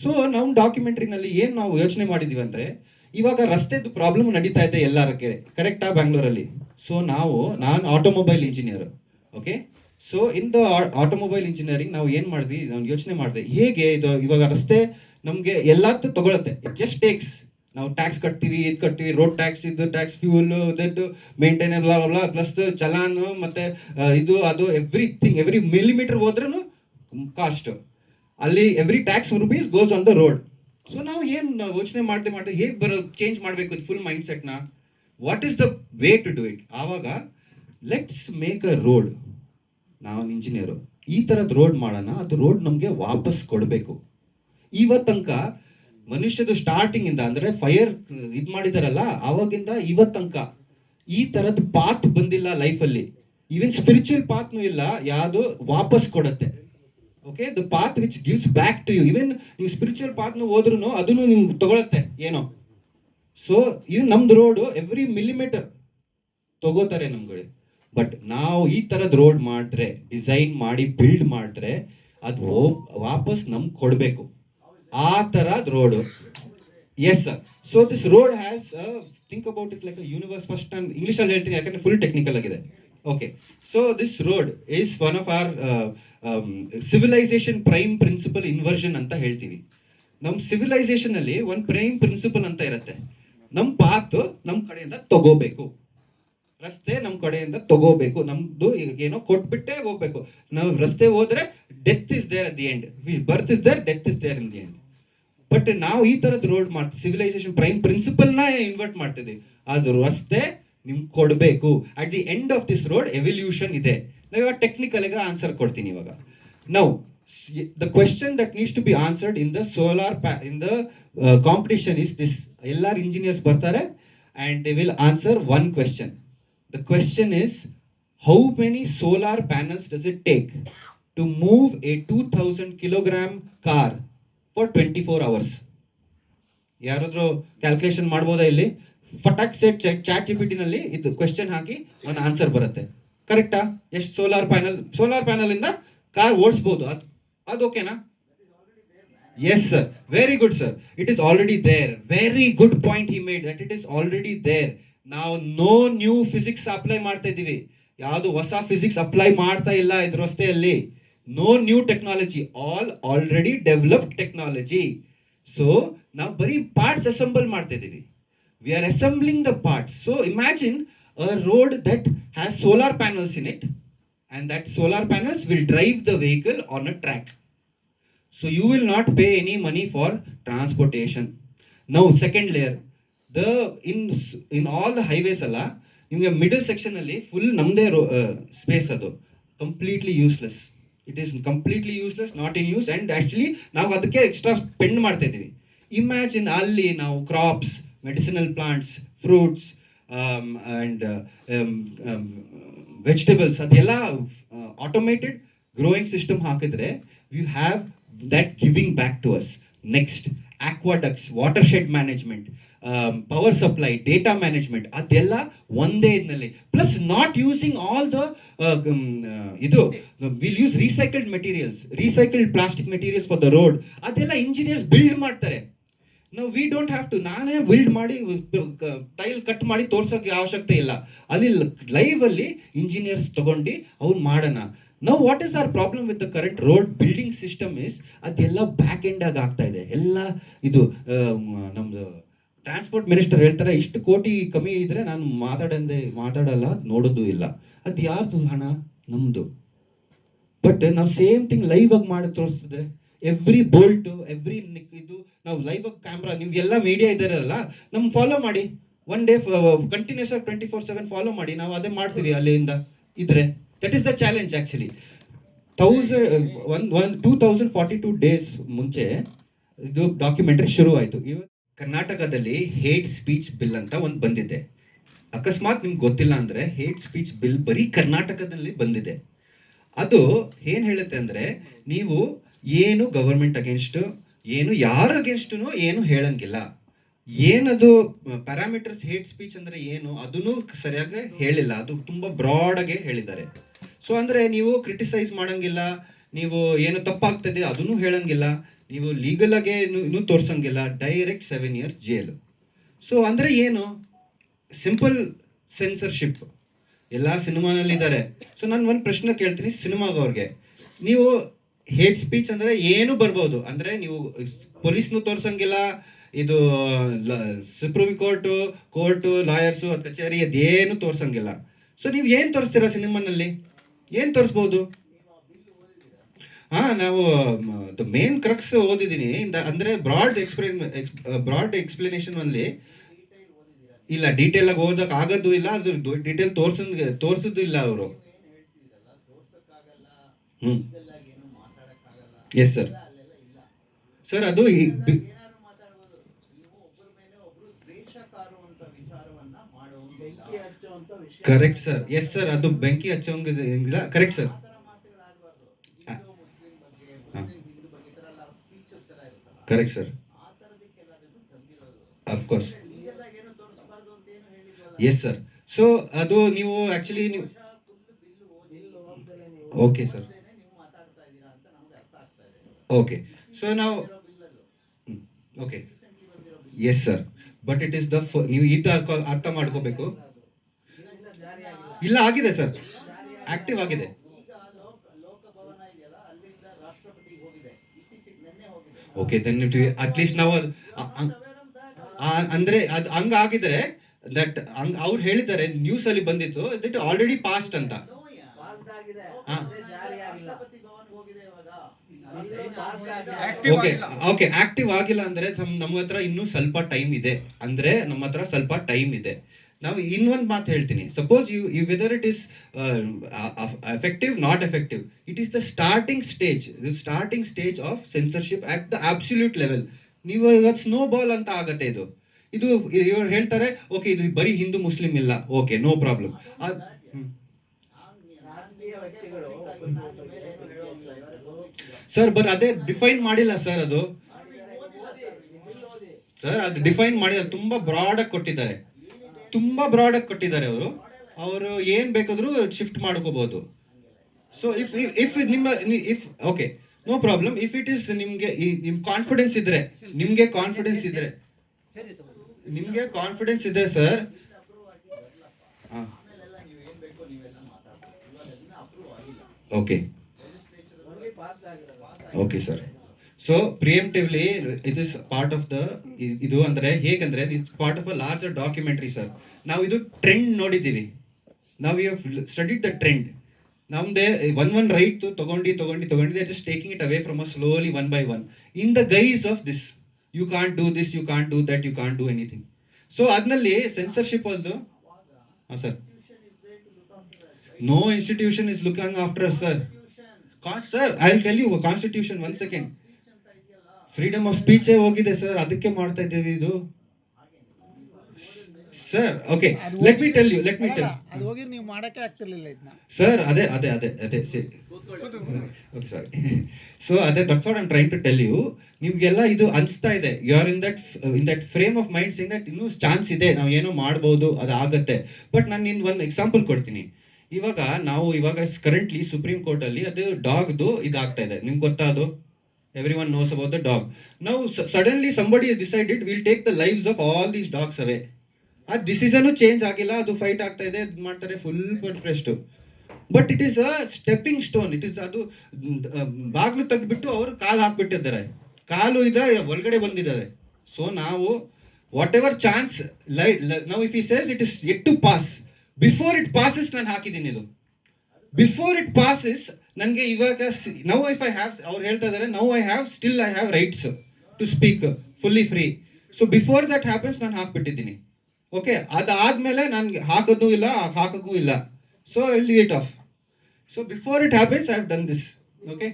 So ನಾವು ಡಾಕ್ಯುಮೆಂಟ್ರಿನಲ್ಲಿ ಏನು ನಾವು ಯೋಚನೆ ಮಾಡಿದೀವಿ ಅಂದರೆ, ಇವಾಗ ರಸ್ತೆದು ಪ್ರಾಬ್ಲಮ್ ನಡೀತಾ ಇದೆ ಎಲ್ಲರಕ್ಕೆ, ಕರೆಕ್ಟಾ ಬ್ಯಾಂಗ್ಳೂರಲ್ಲಿ? ಸೊ ನಾನು automobile engineer, okay. So in the automobile engineering ನಾವು ಏನು ಮಾಡಿದ್ವಿ, ನಾನು ಯೋಚನೆ ಮಾಡಿದೆ ಹೇಗೆ ಇದು ಇವಾಗ ರಸ್ತೆ ನಮಗೆ ಎಲ್ಲದೂ ತಗೊಳುತ್ತೆ. ಇಟ್ ಜಸ್ಟ್ ಟೇಕ್ಸ್, ನಾವು ಟ್ಯಾಕ್ಸ್ ಕಟ್ತೀವಿ, ಇದು ಕಟ್ತೀವಿ, ರೋಡ್ ಟ್ಯಾಕ್ಸ್, ಇದು ಟ್ಯಾಕ್ಸ್, ಫ್ಯೂಲ್, ಇದದ್ದು ಮೇಂಟೈನರ್, ಪ್ಲಸ್ ಚಲಾನು, ಮತ್ತೆ ಇದು ಅದು ಎವ್ರಿಥಿಂಗ್, ಎವ್ರಿ ಮಿಲಿಮೀಟರ್ ಹೋದ್ರೂ ಕಾಸ್ಟ್. ಅಲ್ಲಿ every tax rupees goes on the road. So ನಾವು ಏನು ಯೋಚನೆ ಮಾಡದೆ ಹೇಗೆ ಚೇಂಜ್ ಮಾಡಬೇಕು ಫುಲ್ ಮೈಂಡ್ ಸೆಟ್ನ, what is the way to do it? ಆವಾಗ ಲೆಟ್ಸ್ ಮೇಕ್ ಅ ರೋಡ್. ನಾವು ಇಂಜಿನಿಯರು ಈ ಥರದ ರೋಡ್ ಮಾಡೋಣ, ಅದು ರೋಡ್ ನಮಗೆ ವಾಪಸ್ ಕೊಡಬೇಕು. ಇವತ್ತಂಕ ಮನುಷ್ಯದು ಸ್ಟಾರ್ಟಿಂಗ್ ಇಂದ ಅಂದ್ರೆ ಫೈರ್ ಇದು ಮಾಡಿದಾರಲ್ಲ ಅವಾಗಿಂದ ಇವತ್ತಂಕ ಈ ತರದ ಪಾತ್ ಬಂದಿಲ್ಲ ಲೈಫಲ್ಲಿ. ಈವನ್ ಸ್ಪಿರಿಚುವಲ್ ಪಾತ್ನೂ ಇಲ್ಲ ಯಾವುದು ವಾಪಸ್ ಕೊಡುತ್ತೆ. Okay, the path which gives back to you. Even ನೀವು ಸ್ಪಿರಿಚುವಲ್ ಪಾತ್ನು ಹೋದ್ರೂ ಅದನ್ನು ನೀವು ತಗೊಳತ್ತೆ ಏನೋ. ಸೊ ಇವನ್ ನಮ್ದು ರೋಡು ಎವ್ರಿ ಮಿಲಿಮೀಟರ್ ತಗೋತಾರೆ ನಮ್ಗಳು. ಬಟ್ ನಾವು ಈ ಥರದ ರೋಡ್ ಮಾಡಿದ್ರೆ, ಡಿಸೈನ್ ಮಾಡಿ ಬಿಲ್ಡ್ ಮಾಡಿದ್ರೆ ಅದು ವಾಪಸ್ ನಮ್ಗೆ ಕೊಡಬೇಕು. ಆ ಥರದ road. Yes sir. So this road has think about it like a universe. First ನಾನು ಇಂಗ್ಲೀಷಲ್ಲಿ ಹೇಳ್ತೀನಿ ಯಾಕಂದರೆ ಫುಲ್ ಟೆಕ್ನಿಕಲ್ ಆಗಿದೆ. Okay, so this road is one of our civilisation prime principle inversion ಅಂತ ಹೇಳ್ತೀವಿ. ನಮ್ಮ ಸಿವಿಲೈಸೇಷನ್ ಅಲ್ಲಿ ಒಂದು ಪ್ರೈಮ್ ಪ್ರಿನ್ಸಿಪಲ್ ಅಂತ ಇರುತ್ತೆ. ನಮ್ಮ ಪಾತ್ ನಮ್ಮ ಕಡೆಯಿಂದ ತಗೋಬೇಕು, ರಸ್ತೆ ನಮ್ಮ ಕಡೆಯಿಂದ ತಗೋಬೇಕು. ನಮ್ದು ಏನೋ ಕೊಟ್ಬಿಟ್ಟೆ ಹೋಗ್ಬೇಕು. ನಾವು ರಸ್ತೆ ಹೋದ್ರೆ death is there at the end, birth is there, death is there in the end. But ನಾವು ಈ ತರದ್ ರೋಡ್ ಮಾಡ್ತೀವಿ, ಸಿವಿಲೈಸೇಷನ್ ಪ್ರೈಮ್ ಪ್ರಿನ್ಸಿಪಲ್ನ ಇನ್ವರ್ಟ್ ಮಾಡ್ತಿದ್ದೀವಿ. ಅದು ರಸ್ತೆ ನಿಮ್ಗೆ ಕೊಡಬೇಕು. At the end of this road evolution ಇದೆ. ನಾವು ಇವಾಗ ಟೆಕ್ನಿಕಲ್ ಆಗಿ ಆನ್ಸರ್ ಕೊಡ್ತೀನಿ. ಇವಾಗ ನಾವು the question that needs to be answered in the solar in the competition is this. ಎಲ್ಲಾರು ಇಂಜಿನಿಯರ್ಸ್ ಬರ್ತಾರೆ and they will answer one question. The question is, how many solar panels does it take to move a 2000 kilogram car for 24 hours? ಯಾರಾದ್ರೂ calculation ಮಾಡ್ಬೋದಾ ಇಲ್ಲಿ? ಫಟಾಕ್ set chat GPT ನಲ್ಲಿ ಇದು question ಹಾಕಿ ಒಂದು answer ಬರುತ್ತೆ. ಕರೆಕ್ಟಾ? ಎಷ್ಟು ಸೋಲಾರ್ ಪ್ಯಾನಲ್ ಇಂದ ಕಾರ್ ಓಡಿಸಬಹುದು? ಅದು ಓಕೆನಾ? Yes sir, very good sir. It is already there. Very good point he made, that it is already there. ನಾವು ನೋ ನ್ಯೂ ಫಿಸಿಕ್ಸ್ ಅಪ್ಲೈ ಮಾಡ್ತಾ ಇದ್ದೀವಿ, ಯಾವುದು ಹೊಸ ಫಿಸಿಕ್ಸ್ ಅಪ್ಲೈ ಮಾಡ್ತಾ ಇಲ್ಲ ಇದ್ರ ರಸ್ತೆಯಲ್ಲಿ. No new technology, all already developed technology. So ನಾವು ಬರೀ ಪಾರ್ಟ್ಸ್ ಅಸೆಂಬಲ್ ಮಾಡ್ತಾ ಇದ್ದೀವಿ. We are assembling the parts. So imagine a road that has solar panels in it, and that solar panels will drive the vehicle on a track. So you will not pay any money for transportation. Now second layer, in all the highways alla ನಿಮಗೆ middle section ಅಲ್ಲಿ full ನಮ್ಮದೇ space, ಅದು completely useless. It is completely useless, not in use. And actually ನಾವು ಅದಕ್ಕೆ extra spend ಮಾಡ್ತಾ ಇದ್ದೀವಿ. Imagine ಅಲ್ಲಿ ನಾವು crops, medicinal plants, fruits and vegetables ಅದೆಲ್ಲ ಆಟೋಮೇಟೆಡ್ ಗ್ರೋಯಿಂಗ್ ಸಿಸ್ಟಮ್ ಹಾಕಿದ್ರೆ you have that giving back to us. Next aqueducts, watershed management, power supply, data management, ಅದೆಲ್ಲ ಒಂದೇ ಇದರಲ್ಲಿ. Plus not using all the ಇದು will use recycled materials, recycled plastic materials for the road. ಅದೆಲ್ಲ engineers build ಮಾಡ್ತಾರೆ. ನಾವು we don't have to, ನಾನೇ build ಮಾಡಿ tile cut ಮಾಡಿ ತೋರ್ಸೋಕೆ ಅವಶ್ಯಕತೆ ಇಲ್ಲ. ಅಲ್ಲಿ ಲೈವ್ ಅಲ್ಲಿ ಇಂಜಿನಿಯರ್ಸ್ ತಗೊಂಡು ಅವ್ರು ಮಾಡೋಣ. Now what is our problem with the current road building system is ಅದೆಲ್ಲ ಬ್ಯಾಕ್ ಎಂಡ್ ಆಗಿ ಆಗ್ತಾ ಇದೆ ಎಲ್ಲ. ಇದು ನಮ್ದು ಟ್ರಾನ್ಸ್ಪೋರ್ಟ್ ಮಿನಿಸ್ಟರ್ ಹೇಳ್ತಾರೆ ಇಷ್ಟು ಕೋಟಿ ಕಮ್ಮಿ ಇದ್ರೆ ನಾನು ಮಾತಾಡಲ್ಲ, ನೋಡೋದು ಇಲ್ಲ. ಅದು ಯಾರ್ದು ಹಣ? ನಮ್ದು. ಬಟ್ ನಾವು ಸೇಮ್ ಥಿಂಗ್ ಲೈವ್ ಆಗಿ ಮಾಡಿ ತೋರಿಸಿದ್ರೆ ಎವ್ರಿ ಬೋಲ್ಟ್, ಎವ್ರಿ ಇದು ನಾವು ಲೈವ್ ಆಗಿ ಕ್ಯಾಮ್ರಾ, ನೀವು ಎಲ್ಲ ಮೀಡಿಯಾ ಇದ್ದಾರಲ್ಲ, ನಮ್ ಫಾಲೋ ಮಾಡಿ. ಒನ್ ಡೇ ಕಂಟಿನ್ಯೂಸ್ ಆಗಿ 24/7 ಫಾಲೋ ಮಾಡಿ. ನಾವು ಅದೇ ಮಾಡ್ತೀವಿ ಅಲ್ಲಿಂದ ಇದ್ರೆ. That is the challenge actually. 2042 days ಮುಂಚೆ ಇದು ಡಾಕ್ಯುಮೆಂಟರಿ ಶುರು ಆಯಿತು. ಕರ್ನಾಟಕದಲ್ಲಿ ಹೇಟ್ ಸ್ಪೀಚ್ ಬಿಲ್ ಅಂತ ಒಂದು ಬಂದಿದೆ. ಅಕಸ್ಮಾತ್ ನಿಮ್ಗೆ ಗೊತ್ತಿಲ್ಲ ಅಂದರೆ, ಹೇಟ್ ಸ್ಪೀಚ್ ಬಿಲ್ ಬರೀ ಕರ್ನಾಟಕದಲ್ಲಿ ಬಂದಿದೆ. ಅದು ಏನು ಹೇಳುತ್ತೆ ಅಂದರೆ, ನೀವು ಏನು ಗವರ್ಮೆಂಟ್ ಅಗೇನ್ಸ್ಟು, ಏನು ಯಾರ ಅಗೇನ್ಸ್ಟು ಏನು ಹೇಳಂಗಿಲ್ಲ. ಏನದು ಪ್ಯಾರಾಮೀಟರ್ಸ್, ಹೇಟ್ ಸ್ಪೀಚ್ ಅಂದರೆ ಏನು ಅದನ್ನು ಸರಿಯಾಗಿ ಹೇಳಿಲ್ಲ. ಅದು ತುಂಬ ಬ್ರಾಡಾಗೆ ಹೇಳಿದ್ದಾರೆ. ಸೊ ಅಂದರೆ ನೀವು ಕ್ರಿಟಿಸೈಸ್ ಮಾಡೋಂಗಿಲ್ಲ, ನೀವು ಏನು ತಪ್ಪಾಗ್ತದೆ ಅದನ್ನು ಹೇಳಂಗಿಲ್ಲ, ನೀವು ಲೀಗಲ್ ಆಗಿ ಇನ್ನೂ ತೋರ್ಸಂಗಿಲ್ಲ, ಡೈರೆಕ್ಟ್ 7 years ಜೈಲು. ಸೊ ಅಂದರೆ ಏನು, ಸಿಂಪಲ್ ಸೆನ್ಸರ್ಶಿಪ್ ಎಲ್ಲ ಸಿನಿಮಾನಲ್ಲಿದ್ದಾರೆ. ಸೊ ನಾನು ಒಂದು ಪ್ರಶ್ನೆ ಕೇಳ್ತೀನಿ ಸಿನಿಮಾಗವ್ರಿಗೆ, ನೀವು ಹೇಟ್ ಸ್ಪೀಚ್ ಅಂದರೆ ಏನು ಬರ್ಬೋದು, ಅಂದರೆ ನೀವು ಪೊಲೀಸ್ನು ತೋರ್ಸಂಗಿಲ್ಲ, ಇದು ಸುಪ್ರೀಂ ಕೋರ್ಟು ಲಾಯರ್ಸು ಕಚೇರಿ ಅದೇನು ತೋರ್ಸಂಗಿಲ್ಲ. ಸೊ ನೀವು ಏನು ತೋರಿಸ್ತೀರಾ ಸಿನಿಮಾನಲ್ಲಿ, ಏನು ತೋರಿಸ್ಬೋದು? ಹಾಂ, ನಾವು ಮೇನ್ ಕ್ರಕ್ಸ್ ಓದಿದ್ದೀನಿ, ಅಂದರೆ ಬ್ರಾಡ್ ಎಕ್ಸ್ಪ್ಲನೇಷನ್ ಅಲ್ಲಿ ಇಲ್ಲ, ಡೀಟೇಲ್ ಆಗಿ ಓದಕ್ಕೆ ಆಗೋದು ಇಲ್ಲ, ಅದು ಡೀಟೇಲ್ ತೋರ್ಸೋದು ಇಲ್ಲ ಅವರು. ಹ್ಞೂ, ಎಸ್ ಸರ್. ಸರ್ ಅದು ಕರೆಕ್ಟ್ ಸರ್, ಎಸ್ ಸರ್, ಅದು ಬೆಂಕಿ ಹಚ್ಚೋಂಗಿಲ್ಲ, correct sir. Correct sir, of course, yes sir. So ಅದು ನೀವು ಆಕ್ಚುಲಿ ನೀವು ಓಕೆ ಸರ್, ಓಕೆ. ಸೊ ನಾವು okay, yes sir, but it is the ನೀವು ಇದು ಅರ್ಥ ಮಾಡ್ಕೋಬೇಕು. ಇಲ್ಲ, ಆಗಿದೆ ಸರ್, ಆಕ್ಟಿವ್ ಆಗಿದೆ. ಓಕೆ, ದೆನ್ ಅಟ್ಲೀಸ್ಟ್ ನಾವು ಅಂದ್ರೆ ಅದು ಹಂಗ ಆಗಿದ್ರೆ ದಟ್ ಹಂಗ ಅವ್ರು ಹೇಳಿದ್ದಾರೆ, ನ್ಯೂಸ್ ಅಲ್ಲಿ ಬಂದಿತ್ತು ದಟ್ ಆಲ್ರೆಡಿ ಪಾಸ್ಟ್ ಅಂತ. ಓಕೆ ಓಕೆ, ಆಕ್ಟಿವ್ ಆಗಿಲ್ಲ ಅಂದ್ರೆ ನಮ್ಮ ಹತ್ರ ಇನ್ನೂ ಸ್ವಲ್ಪ ಟೈಮ್ ಇದೆ, ಅಂದ್ರೆ ನಮ್ಮ ಹತ್ರ ಸ್ವಲ್ಪ ಟೈಮ್ ಇದೆ. ನಾವು ಇನ್ನೊಂದು ಮಾತು ಹೇಳ್ತೀನಿ, suppose you whether it is effective not effective, it is the starting stage of censorship at the absolute level. ನೀವು ಇವಾಗ ಸ್ನೋ ಬಾಲ್ ಅಂತ ಆಗತ್ತೆ ಇದು ಇವ್ರು ಹೇಳ್ತಾರೆ, ಓಕೆ ಇದು ಬರೀ ಹಿಂದೂ ಮುಸ್ಲಿಂ ಇಲ್ಲ, okay no problem. Sir but ಅದೇ ಡಿಫೈನ್ ಮಾಡಿಲ್ಲ ಸರ್, ಅದು ಸರ್ ಅದು ಡಿಫೈನ್ ಮಾಡಿಲ್ಲ, ತುಂಬಾ ಬ್ರಾಡ್ ಆಗಿ ಕೊಟ್ಟಿದ್ದಾರೆ, ಅವರು ಏನ್ ಬೇಕಾದ್ರೂ ಶಿಫ್ಟ್ ಮಾಡ್ಕೋಬಹುದು. ಸೊ ಇಫ್ ನಿಮ್ಮ okay no problem, if it is ನಿಮ್ ಕಾನ್ಫಿಡೆನ್ಸ್ ಇದ್ರೆ, ನಿಮ್ಗೆ ಕಾನ್ಫಿಡೆನ್ಸ್ ಇದ್ರೆ sir. Okay okay sir. So preemptively it is part of the ಇದು, ಅಂದ್ರೆ ಹೇಗಂದ್ರೆ it's part of a larger documentary sir. ನಾವು ಇದು ಟ್ರೆಂಡ್ ನೋಡಿದ್ದೀವಿ, ನಾವು you have studied the trend. ನಮ್ದೇ ಒನ್ ರೈಟ್ ತಗೊಂಡು just taking it away from a slowly one by one in the guise of this, you can't do this, you can't do that, you can't do anything. So ಅದ್ರಲ್ಲಿ censorship ಅದು. ಹಾಂ sir, no institution is looking after us sir. Sir I will tell you constitution, 1 second, freedom of ಸ್ಪೀಚೇ ಹೋಗಿದೆ sir, ಅದಕ್ಕೆ ಮಾಡ್ತಾ ಇದ್ದೇವೆ ಇದು sir. Okay, let me tell ಅದು ಹೋಗಿ ನೀವು ಮಾಡಕ್ಕೆ ಆಗ್ತಿರ್ಲಿಲ್ಲ ಇದನ್ನ ಸರ್. ಅದೇ ಓಕೆ ಸಾರಿ. ಸೊ ಅದೇ that's what I am trying to tell you. ನಿಮ್ಗೆಲ್ಲ ಇದು ಅನಿಸ್ತಾ ಇದೆ, you are in that frame of mind saying that ಇನ್ನೂ ಚಾನ್ಸ್ ಇದೆ, ನಾವು ಏನೋ ಮಾಡ್ಬೋದು, ಅದು ಆಗತ್ತೆ. ಬಟ್ ನಾನು ನಿನ್ ಒಂದು ಎಕ್ಸಾಂಪಲ್ ಕೊಡ್ತೀನಿ. ಇವಾಗ ಕರೆಂಟ್ಲಿ ಸುಪ್ರೀಂ ಕೋರ್ಟ್ ಅಲ್ಲಿ ಅದು ಡಾಗ್ದು ಇದಾಗ್ತಾ ಇದೆ, ನಿಮ್ಗೆ ಗೊತ್ತಾ ಅದು? Everyone knows about the dog. Now suddenly somebody has decided we'll take the lives of all these dogs away. ಆ ಡಿಸಿಷನ್ ಚೇಂಜ್ ಆಗಿಲ್ಲ, ಅದು ಫೈಟ್ ಆಗ್ತಾ ಇದೆ, ಮಾಡ್ತಾರೆ full protest. But it is a stepping stone. It is ಅದು ಬಾಗ್ಲು ತೆಗೆದ್ಬಿಟ್ಟು ಅವರು ಕಾಲು ಹಾಕ್ಬಿಟ್ಟಿದ್ದಾರೆ, ಕಾಲು ಇದೆ ಒಳಗಡೆ ಬಂದಿದ್ದಾರೆ. ಸೊ ನಾವು ವಾಟ್ ಎವರ್ ಚಾನ್ಸ್ ನಾವು if he says it is yet to pass, before it passes ನಾನು ಹಾಕಿದ್ದೀನಿ ಇದು. ಬಿಫೋರ್ ಇಟ್ ಪಾಸಸ್ ನನಗೆ ಇವಾಗ ನೌ ಇಫ್ ಐ ಹ್ಯಾವ್, ಅವ್ರು ಹೇಳ್ತಾ ಇದ್ದಾರೆ now I have rights to speak fully free. So before that happens ನಾನು ಹಾಕ್ಬಿಟ್ಟಿದ್ದೀನಿ. ಓಕೆ, ಅದಾದ್ಮೇಲೆ ನನಗೆ ಹಾಕೋದು ಇಲ್ಲ. So I will leave it off. So before it happens I have done this. Okay.